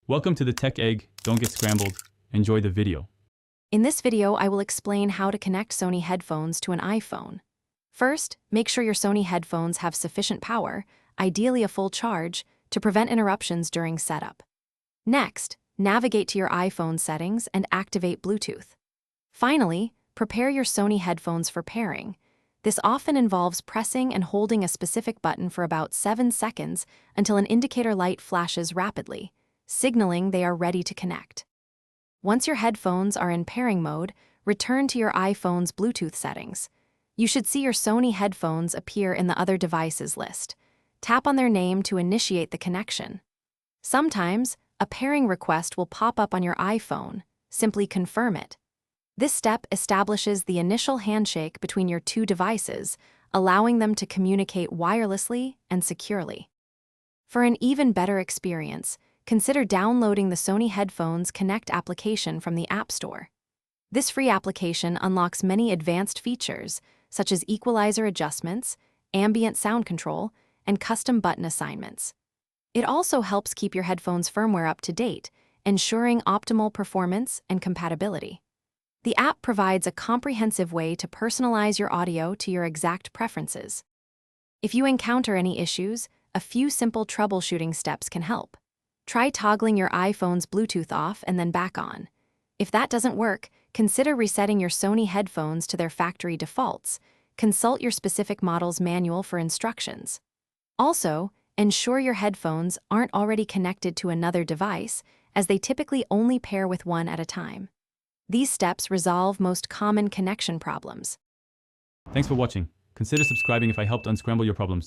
Welcome to the Tech Egg. Don't get scrambled. Enjoy the video. In this video, I will explain how to connect Sony headphones to an iPhone. First, make sure your Sony headphones have sufficient power, ideally a full charge, to prevent interruptions during setup. Next, navigate to your iPhone settings and activate Bluetooth. Finally, prepare your Sony headphones for pairing. This often involves pressing and holding a specific button for about 7 seconds until an indicator light flashes rapidly, signaling they are ready to connect. Once your headphones are in pairing mode, return to your iPhone's Bluetooth settings. You should see your Sony headphones appear in the Other Devices list. Tap on their name to initiate the connection. Sometimes, a pairing request will pop up on your iPhone. Simply confirm it. This step establishes the initial handshake between your two devices, allowing them to communicate wirelessly and securely. For an even better experience, consider downloading the Sony Headphones Connect application from the App Store. This free application unlocks many advanced features, such as equalizer adjustments, ambient sound control, and custom button assignments. It also helps keep your headphones firmware up to date, ensuring optimal performance and compatibility. The app provides a comprehensive way to personalize your audio to your exact preferences. If you encounter any issues, a few simple troubleshooting steps can help. Try toggling your iPhone's Bluetooth off and then back on. If that doesn't work, consider resetting your Sony headphones to their factory defaults. Consult your specific model's manual for instructions. Also, ensure your headphones aren't already connected to another device, as they typically only pair with one at a time. These steps resolve most common connection problems. Thanks for watching. Consider subscribing if I helped unscramble your problems.